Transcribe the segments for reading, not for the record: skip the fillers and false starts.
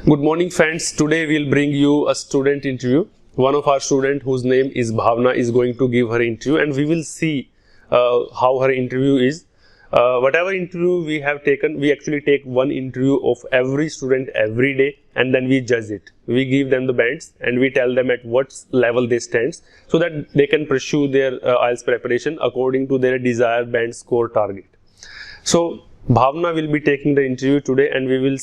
Good morning friends, today we'll bring you a student interview. One of our students whose name is Bhavna is going to give her interview and we will see how her interview is. Whatever interview we have taken, we actually take one interview of every student every day and then we judge it. We give them the bands and we tell them at what level they stand so that they can pursue their IELTS preparation according to their desired band score target. So Bhavna will be taking the interview today and we will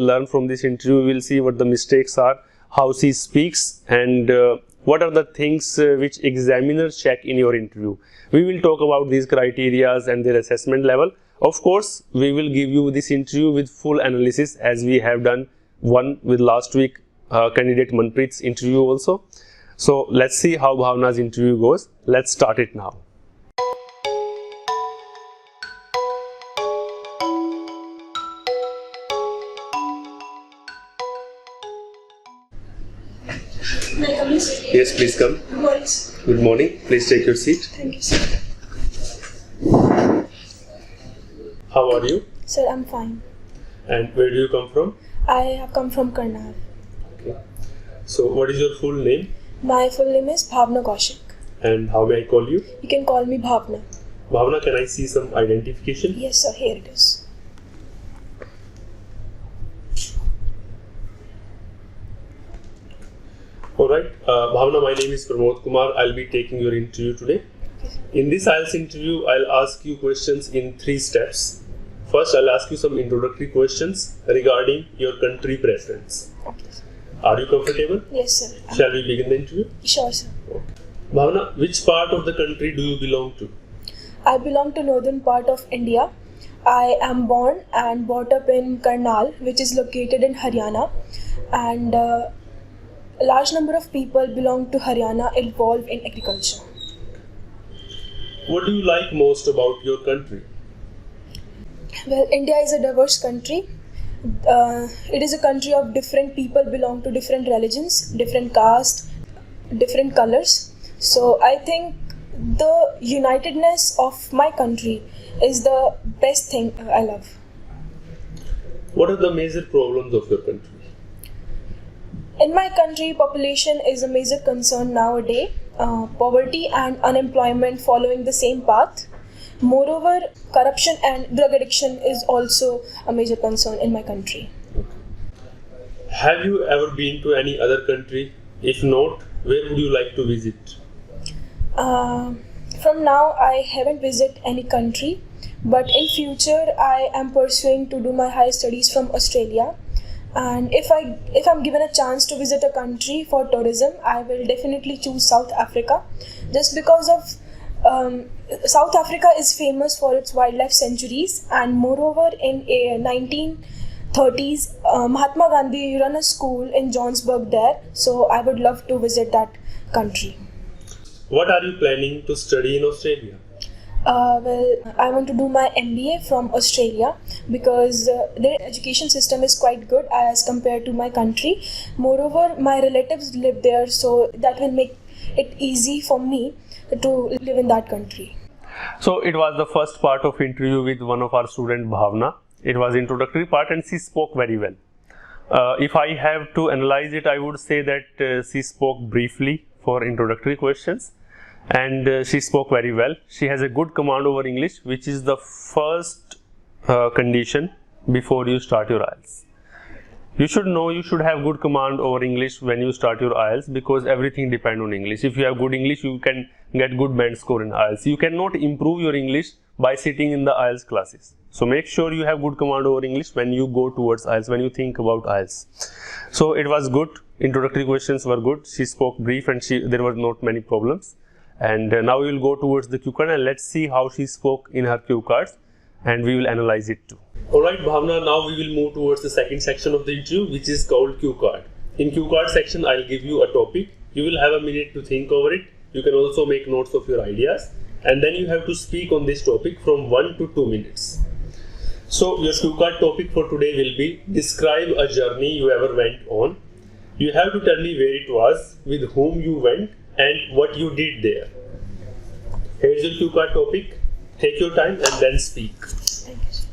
learn from this interview, we will see what the mistakes are, how she speaks and what are the things which examiners check in your interview. We will talk about these criterias and their assessment level. Of course, we will give you this interview with full analysis as we have done one with last week candidate Manpreet's interview also. So let's see how Bhavna's interview goes. Let's start it now. Yes, please come. Good morning. Good morning. Please take your seat. Thank you, sir. How are you? Sir, I'm fine. And where do you come from? I have come from Karnal. Okay. So, what is your full name? My full name is Bhavna Kaushik. And how may I call you? You can call me Bhavna. Bhavna, can I see some identification? Yes, sir. Here it is. Alright, Bhavna, my name is Pramod Kumar. I'll be taking your interview today. Okay. In this IELTS interview, I'll ask you questions in 3 steps. First, I'll ask you some introductory questions regarding your country preference. Okay. Are you comfortable? Yes, sir. Shall we begin the interview? Sure, sir. Okay. Bhavna, which part of the country do you belong to? I belong to northern part of India. I am born and brought up in Karnal, which is located in Haryana. And a large number of people belong to Haryana involved in agriculture. What do you like most about your country? Well, India is a diverse country. It is a country of different people belong to different religions, different castes, different colors. So I think the unitedness of my country is the best thing I love. What are the major problems of your country? In my country, population is a major concern nowadays. Poverty and unemployment following the same path. Moreover, corruption and drug addiction is also a major concern in my country. Have you ever been to any other country? If not, where would you like to visit? From now, I haven't visited any country, but in future, I am pursuing to do my higher studies from Australia. And if I'm given a chance to visit a country for tourism, I will definitely choose South Africa, just because of South Africa is famous for its wildlife sanctuaries, and moreover in 1930s Mahatma Gandhi ran a school in Johannesburg there, so I would love to visit that country. What are you planning to study in Australia? Well, I want to do my MBA from Australia because their education system is quite good as compared to my country. Moreover, my relatives live there, so that will make it easy for me to live in that country. So it was the first part of interview with one of our student Bhavna. It was introductory part and she spoke very well. If I have to analyze it, I would say that she spoke briefly for introductory questions. And she spoke very well. She has a good command over English, which is the first condition before you start your IELTS. You should have good command over English when you start your IELTS, because everything depends on English. If you have good English, you can get good band score in IELTS. You cannot improve your English by sitting in the IELTS classes. So make sure you have good command over English when you go towards IELTS, when you think about IELTS. So it was good. Introductory questions were good. She spoke brief and there were not many problems. And now we will go towards the cue card and let's see how she spoke in her cue cards and we will analyze it too. Alright Bhavna, now we will move towards the second section of the interview, which is called cue card. In cue card section, I'll give you a topic. You will have a minute to think over it. You can also make notes of your ideas and then you have to speak on this topic from 1 to 2 minutes. So your cue card topic for today will be describe a journey you ever went on. You have to tell me where it was, with whom you went and what you did there. Here's your cue card topic. Take your time and then speak. Thank you.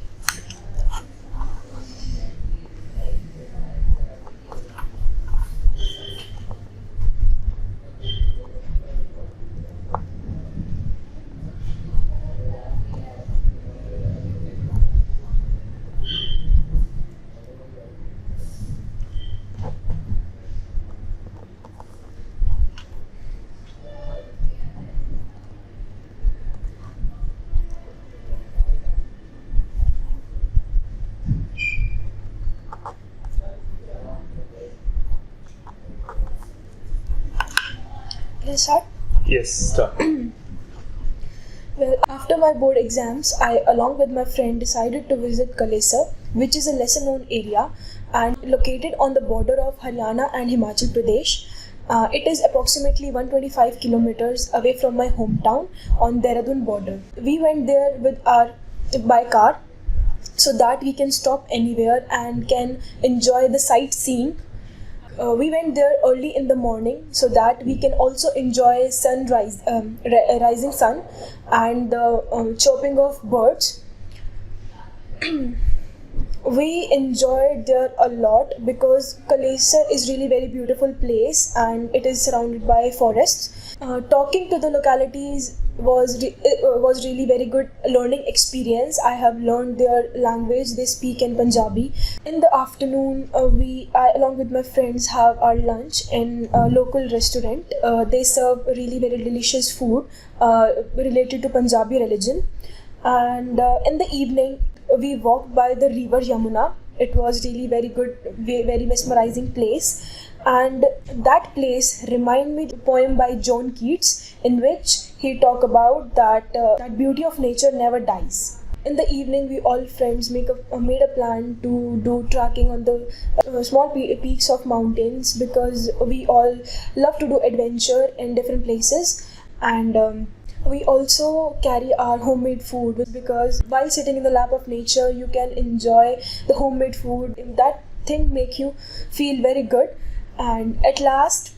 Let's start. Yes, start. Well, after my board exams, I, along with my friend, decided to visit Kalesar, which is a lesser known area and located on the border of Haryana and Himachal Pradesh. It is approximately 125 kilometers away from my hometown on Dehradun border. We went there by car so that we can stop anywhere and can enjoy the sightseeing. We went there early in the morning so that we can also enjoy sunrise, rising sun, and the chirping of birds. We enjoyed there a lot because Kalesar is really very beautiful place and it is surrounded by forests. Talking to the localities was really very good learning experience. I have learned their language. They speak in Punjabi. In the afternoon, I along with my friends have our lunch in a local restaurant. They serve really very delicious food related to Punjabi religion. And in the evening, we walked by the river Yamuna. It was really very good, very mesmerizing place. And that place reminded me of a poem by John Keats in which he talked about that beauty of nature never dies. In the evening, we all friends made a plan to do trekking on the small peaks of mountains because we all love to do adventure in different places. And we also carry our homemade food because while sitting in the lap of nature, you can enjoy the homemade food. That thing make you feel very good. And at last,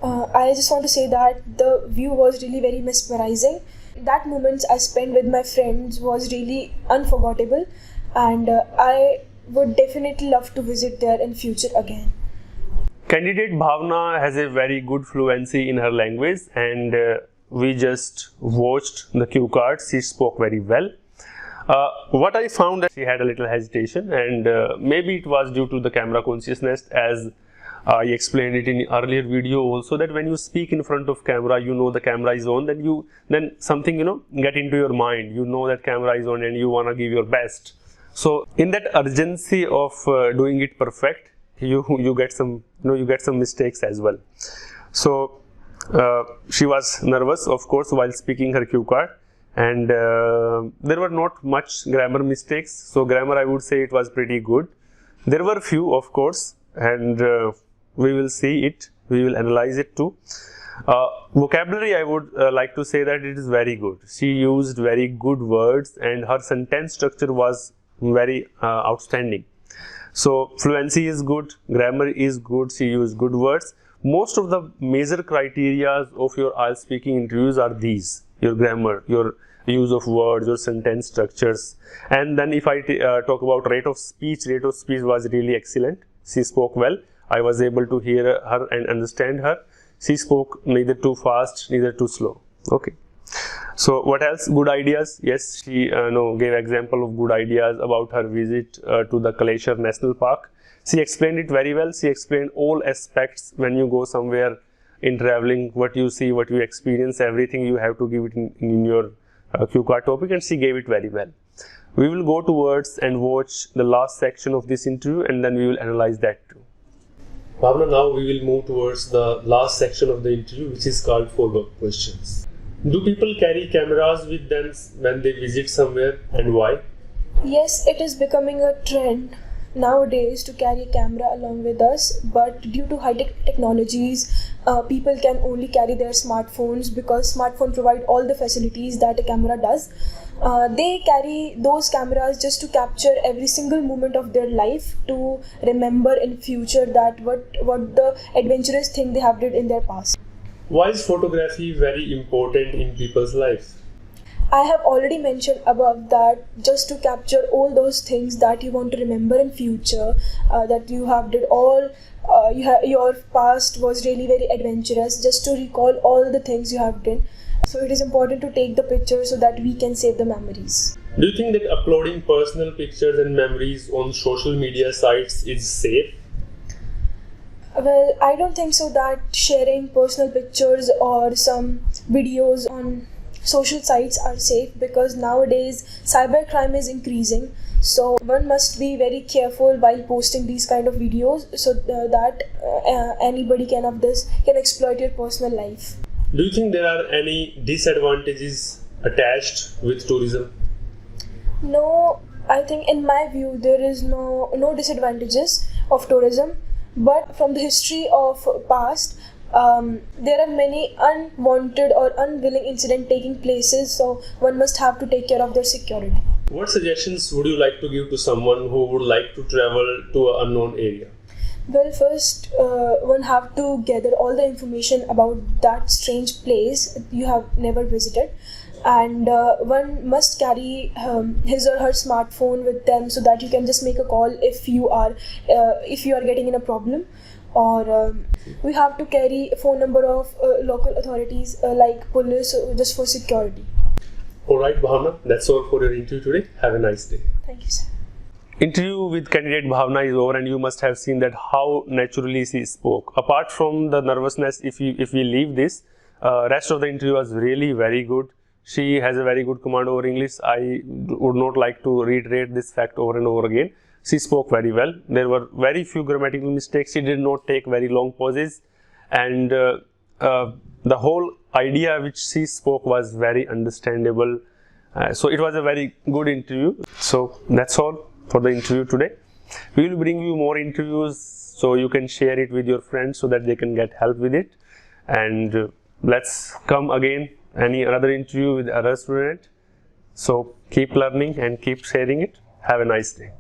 I just want to say that the view was really very mesmerizing. That moment I spent with my friends was really unforgettable, and I would definitely love to visit there in future again. Candidate Bhavna has a very good fluency in her language, and we just watched the cue cards. She spoke very well. What I found that she had a little hesitation, and maybe it was due to the camera consciousness, as I explained it in earlier video also, that when you speak in front of camera, you know the camera is on, then something get into your mind. You know that camera is on and you want to give your best. So in that urgency of doing it perfect, you get some mistakes as well. So she was nervous, of course, while speaking her cue card, and there were not much grammar mistakes. So grammar, I would say it was pretty good. There were few, of course, and we will see it, we will analyze it too. Vocabulary, I would like to say that it is very good. She used very good words and her sentence structure was very outstanding. So fluency is good, grammar is good, she used good words. Most of the major criteria of your IELTS speaking interviews are these: your grammar, your use of words, your sentence structures. And then if I talk about rate of speech was really excellent. She spoke well. I was able to hear her and understand her. She spoke neither too fast, neither too slow. Okay. So what else? Good ideas. Yes, she gave example of good ideas about her visit to the Kalesar National Park. She explained it very well. She explained all aspects when you go somewhere in traveling, what you see, what you experience, everything you have to give it in your cue card topic, and she gave it very well. We will go towards and watch the last section of this interview, and then we will analyze that too. Bhavna, now we will move towards the last section of the interview, which is called follow-up questions. Do people carry cameras with them when they visit somewhere, and why? Yes, it is becoming a trend nowadays to carry a camera along with us, but due to high-tech technologies, people can only carry their smartphones because smartphone provide all the facilities that a camera does. They carry those cameras just to capture every single moment of their life, to remember in future that what the adventurous thing they have did in their past. Why is photography very important in people's lives? I have already mentioned above that just to capture all those things that you want to remember in future, that you have did all, your past was really very adventurous, just to recall all the things you have done. So it is important to take the picture so that we can save the memories. Do you think that uploading personal pictures and memories on social media sites is safe? Well, I don't think so that sharing personal pictures or some videos on social sites are safe, because nowadays cybercrime is increasing. So one must be very careful while posting these kind of videos, so that anybody can exploit your personal life. Do you think there are any disadvantages attached with tourism? No, I think in my view there is no disadvantages of tourism, but from the history of past, there are many unwanted or unwilling incidents taking places, so one must have to take care of their security. What suggestions would you like to give to someone who would like to travel to an unknown area? Well, first one have to gather all the information about that strange place you have never visited, and one must carry his or her smartphone with them, so that you can just make a call if you are getting in a problem, or we have to carry a phone number of local authorities like police, just for security. Alright, Bhavna, that's all for your interview today. Have a nice day. Thank you, sir. Interview with candidate Bhavna is over, and you must have seen that how naturally she spoke. Apart from the nervousness, if we leave this, rest of the interview was really very good. She has a very good command over English. I would not like to reiterate this fact over and over again. She spoke very well. There were very few grammatical mistakes. She did not take very long pauses, and the whole idea which she spoke was very understandable. So it was a very good interview. So that's all for the interview today. We will bring you more interviews so you can share it with your friends so that they can get help with it. And let's come again another interview with other student. So keep learning and keep sharing it. Have a nice day.